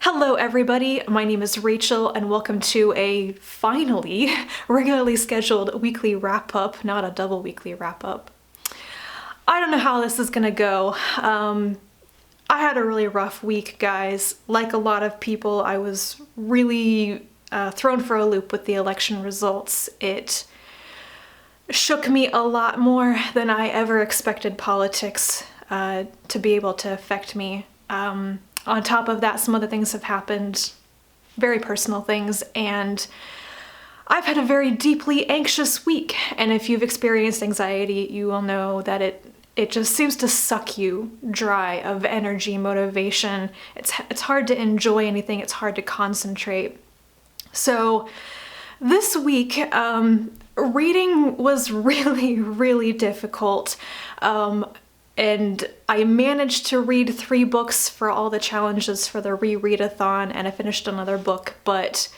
Hello everybody, my name is Rachel and welcome to a finally regularly scheduled weekly wrap-up, not a double weekly wrap-up. I don't know how this is gonna go. I had a really rough week, guys. Like a lot of people, I was really thrown for a loop with the election results. It shook me a lot more than I ever expected politics to be able to affect me. On top of that, some other things have happened, very personal things, and I've had a very deeply anxious week. And if you've experienced anxiety, you will know that it just seems to suck you dry of energy, motivation. It's hard to enjoy anything, it's hard to concentrate. So this week, reading was really difficult. And I managed to read 3 books for all the challenges for the Rereadathon, and I finished another book, but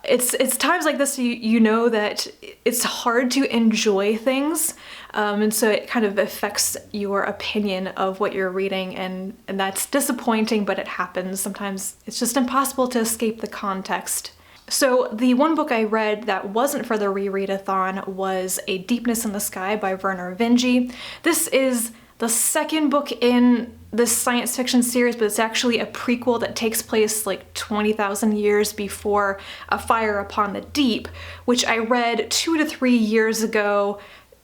it's times like this you know that it's hard to enjoy things, and so it kind of affects your opinion of what you're reading, and that's disappointing, but it happens. Sometimes it's just impossible to escape the context. So the one book I read that wasn't for the Rereadathon was A Deepness in the Sky by Vernor Vinge. This is the second book in this science fiction series, but it's actually a prequel that takes place like 20,000 years before A Fire Upon the Deep, which I read 2 to 3 years ago.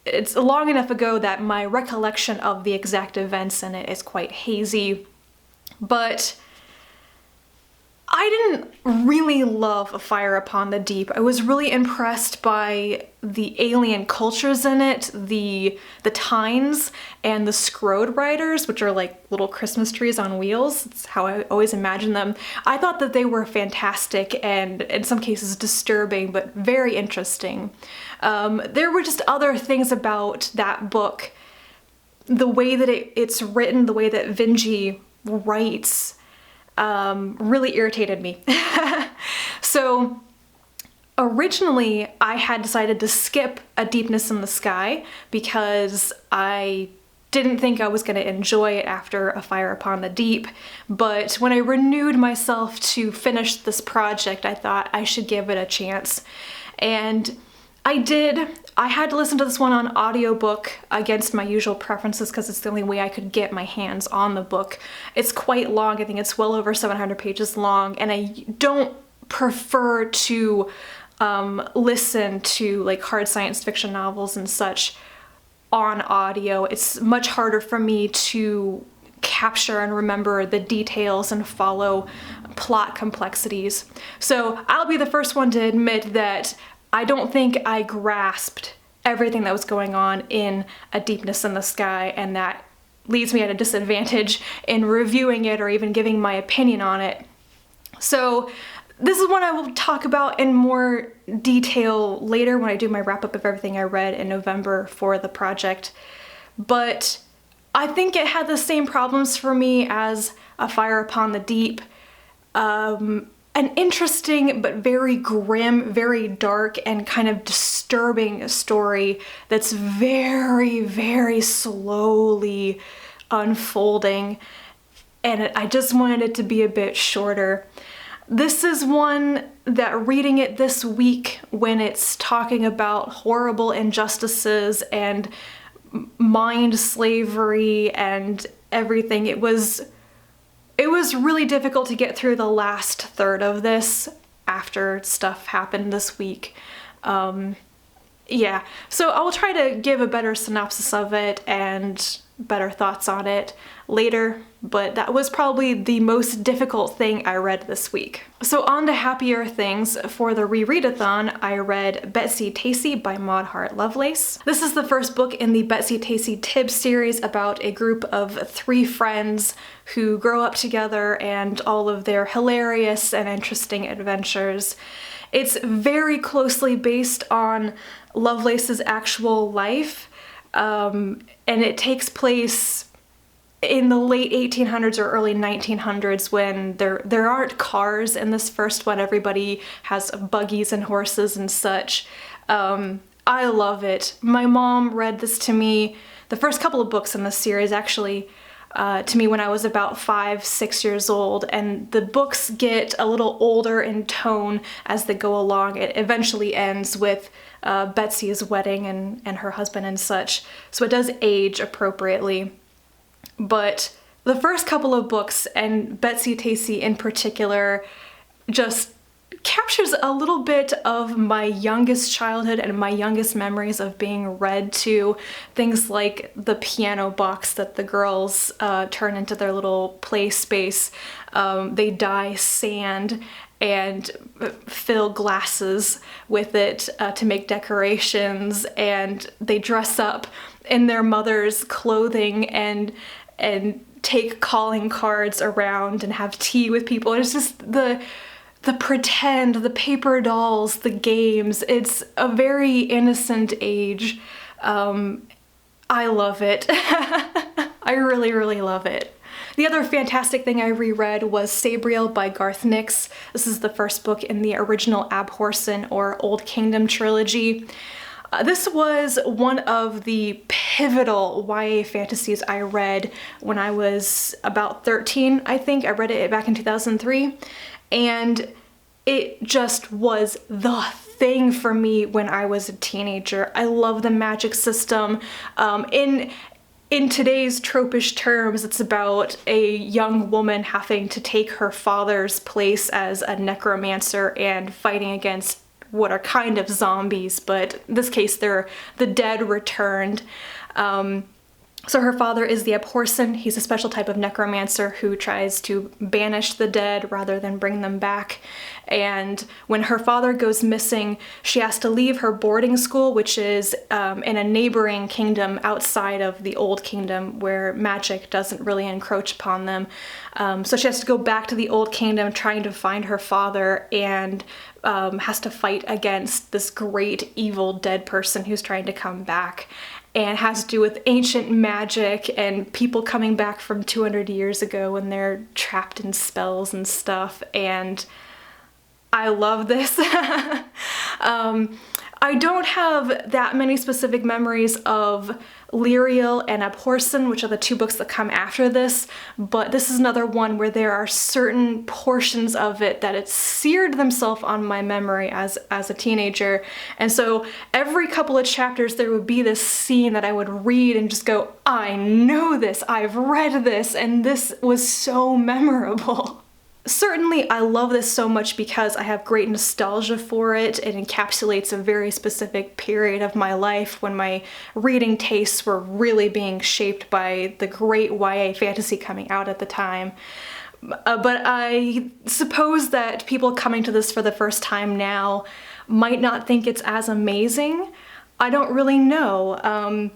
It's long enough ago that my recollection of the exact events in it is quite hazy, but I didn't really love A Fire Upon the Deep. I was really impressed by the alien cultures in it, the tines, and the scrode riders, which are like little Christmas trees on wheels. It's how I always imagine them. I thought that they were fantastic and in some cases disturbing, but very interesting. There were just other things about that book. The way that it's written, the way that Vinge writes, really irritated me. So originally I had decided to skip A Deepness in the Sky because I didn't think I was going to enjoy it after A Fire Upon the Deep, but when I renewed myself to finish this project, I thought I should give it a chance. And I did. I had to listen to this one on audiobook against my usual preferences because it's the only way I could get my hands on the book. It's quite long. I think it's well over 700 pages long, and I don't prefer to listen to like hard science fiction novels and such on audio. It's much harder for me to capture and remember the details and follow plot complexities. So I'll be the first one to admit that I don't think I grasped everything that was going on in A Deepness in the Sky, and that leaves me at a disadvantage in reviewing it or even giving my opinion on it. So this is one I will talk about in more detail later when I do my wrap-up of everything I read in November for the project. But I think it had the same problems for me as A Fire Upon the Deep. An interesting but very grim, very dark, and kind of disturbing story that's very slowly unfolding, and I just wanted it to be a bit shorter. This is one that reading it this week when it's talking about horrible injustices and mind slavery and everything, it was really difficult to get through the last third of this after stuff happened this week. Yeah, so I will try to give a better synopsis of it and better thoughts on it later, but that was probably the most difficult thing I read this week. So on to happier things. For the Rereadathon, I read Betsy-Tacy by Hart Lovelace. This is the first book in the Betsy-Tacy Tibbs series about a group of 3 friends who grow up together and all of their hilarious and interesting adventures. It's very closely based on Lovelace's actual life, and it takes place in the late 1800s or early 1900s when there aren't cars in this first one. Everybody has buggies and horses and such. I love it. My mom read this to me, the first couple of books in this series actually, to me when I was about 5-6 years old, and the books get a little older in tone as they go along. It eventually ends with Betsy's wedding and her husband and such, so it does age appropriately. But the first couple of books, and Betsy-Tacy in particular, just captures a little bit of my youngest childhood and my youngest memories of being read to. Things like the piano box that the girls turn into their little play space. They dye sand and fill glasses with it to make decorations, and they dress up in their mother's clothing and take calling cards around and have tea with people. It's just the pretend, the paper dolls, the games. It's a very innocent age. I love it. I really, really love it. The other fantastic thing I reread was Sabriel by Garth Nix. This is the first book in the original Abhorsen or Old Kingdom trilogy. This was one of the pivotal YA fantasies I read when I was about 13, I think. I read it back in 2003. And it just was the thing for me when I was a teenager. I love the magic system. In today's tropish terms, it's about a young woman having to take her father's place as a necromancer and fighting against what are kind of zombies, but in this case they're the dead returned. So her father is the Abhorsen. He's a special type of necromancer who tries to banish the dead rather than bring them back. And when her father goes missing, she has to leave her boarding school, which is in a neighboring kingdom outside of the Old Kingdom where magic doesn't really encroach upon them. So she has to go back to the Old Kingdom trying to find her father, and has to fight against this great evil dead person who's trying to come back. And has to do with ancient magic and people coming back from 200 years ago when they're trapped in spells and stuff. And I love this. I don't have that many specific memories of Brielle and Abhorsen, which are the two books that come after this, but this is another one where there are certain portions of it that it's seared themselves on my memory as a teenager. And so every couple of chapters there would be this scene that I would read and just go, I know this, I've read this, and this was so memorable. Certainly, I love this so much because I have great nostalgia for it. It encapsulates a very specific period of my life when my reading tastes were really being shaped by the great YA fantasy coming out at the time. But I suppose that people coming to this for the first time now might not think it's as amazing. I don't really know.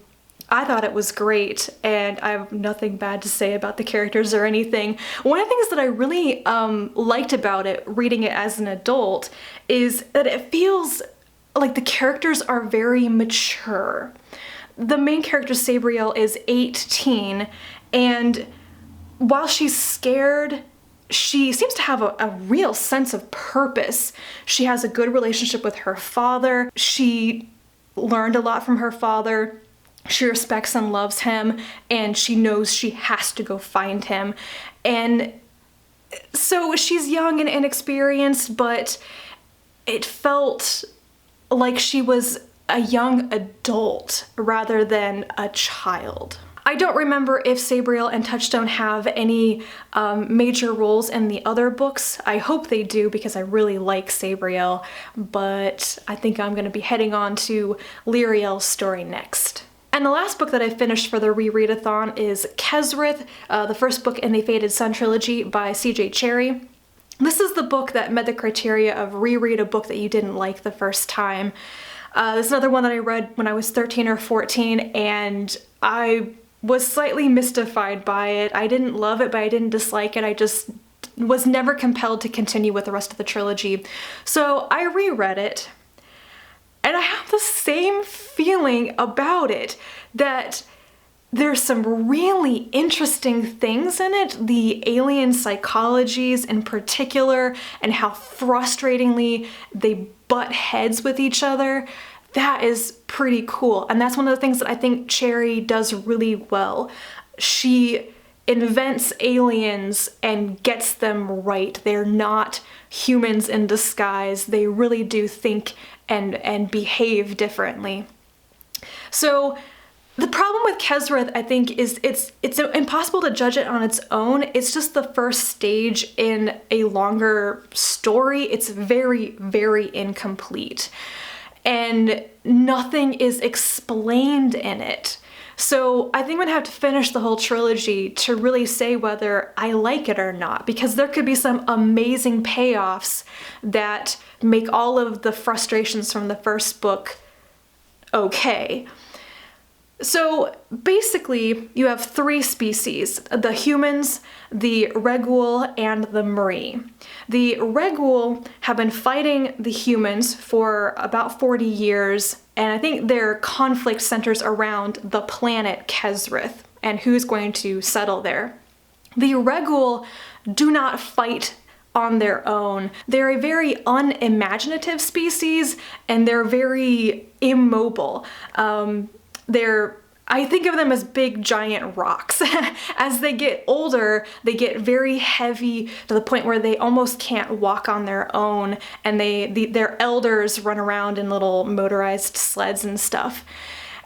I thought it was great, and I have nothing bad to say about the characters or anything. One of the things that I really liked about it, reading it as an adult, is that it feels like the characters are very mature. The main character, Sabriel, is 18, and while she's scared, she seems to have a real sense of purpose. She has a good relationship with her father. She learned a lot from her father. She respects and loves him, and she knows she has to go find him. And so she's young and inexperienced, but it felt like she was a young adult rather than a child. I don't remember if Sabriel and Touchstone have any major roles in the other books. I hope they do because I really like Sabriel, but I think I'm going to be heading on to Brielle's story next. And the last book that I finished for the Rereadathon is Kesrith, the first book in the Fated Sun trilogy by C.J. Cherryh. This is the book that met the criteria of reread a book that you didn't like the first time. This is another one that I read when I was 13 or 14, and I was slightly mystified by it. I didn't love it, but I didn't dislike it. I just was never compelled to continue with the rest of the trilogy. So I reread it. And I have the same feeling about it, that there's some really interesting things in it, the alien psychologies in particular, and how frustratingly they butt heads with each other. That is pretty cool, and that's one of the things that I think Cherryh does really well. She invents aliens and gets them right. They're not humans in disguise. They really do think and behave differently. So the problem with Kesrith, I think, is it's impossible to judge it on its own. It's just the first stage in a longer story. It's very, very incomplete. And nothing is explained in it. So I think I'm gonna have to finish the whole trilogy to really say whether I like it or not, because there could be some amazing payoffs that make all of the frustrations from the first book okay. So basically, you have three species: the humans, the Regul, and the Mree. The Regul have been fighting the humans for about 40 years, and I think their conflict centers around the planet Kesrith and who's going to settle there. The Regul do not fight on their own. They're a very unimaginative species, and they're very immobile. I think of them as big giant rocks. As they get older, they get very heavy to the point where they almost can't walk on their own, and their elders run around in little motorized sleds and stuff.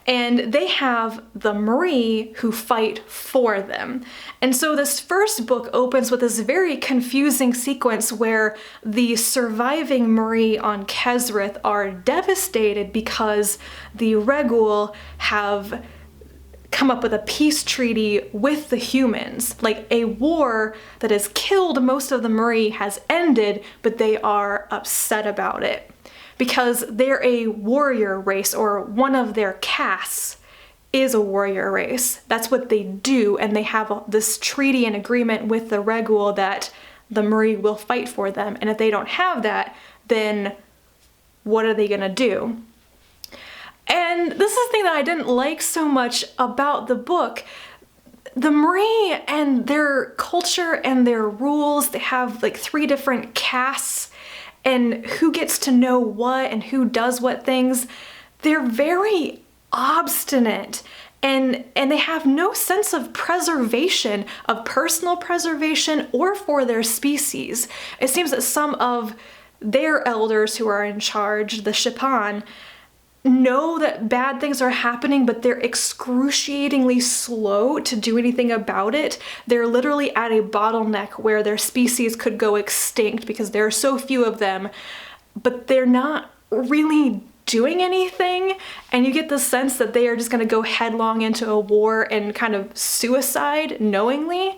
And they have the Mree who fight for them. And so this first book opens with this very confusing sequence where the surviving Mree on Kesrith are devastated because the Regul have come up with a peace treaty with the humans. Like, a war that has killed most of the Mree has ended, but they are upset about it because they're a warrior race, or one of their castes is a warrior race. That's what they do, and they have this treaty and agreement with the Regul that the Mree will fight for them, and if they don't have that, then what are they gonna do? And this is the thing that I didn't like so much about the book. The Mree and their culture and their rules, they have like 3 different castes, and who gets to know what and who does what things. They're very obstinate, and they have no sense of preservation, of personal preservation, or for their species. It seems that some of their elders who are in charge, the Shipan, know that bad things are happening, but they're excruciatingly slow to do anything about it. They're literally at a bottleneck where their species could go extinct because there are so few of them, but they're not really doing anything, and you get the sense that they are just going to go headlong into a war and kind of suicide knowingly.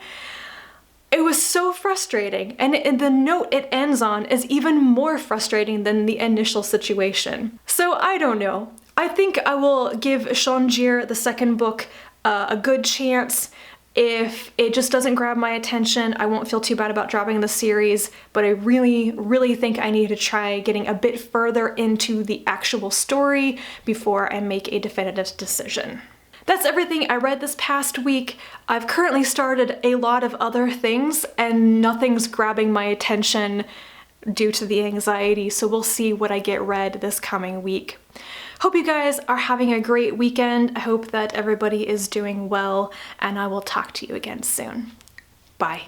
It was so frustrating, and the note it ends on is even more frustrating than the initial situation. So I don't know. I think I will give Shonjir, the second book, a good chance. If it just doesn't grab my attention, I won't feel too bad about dropping the series, but I really, really think I need to try getting a bit further into the actual story before I make a definitive decision. That's everything I read this past week. I've currently started a lot of other things, and nothing's grabbing my attention due to the anxiety, so we'll see what I get read this coming week. Hope you guys are having a great weekend. I hope that everybody is doing well, and I will talk to you again soon. Bye.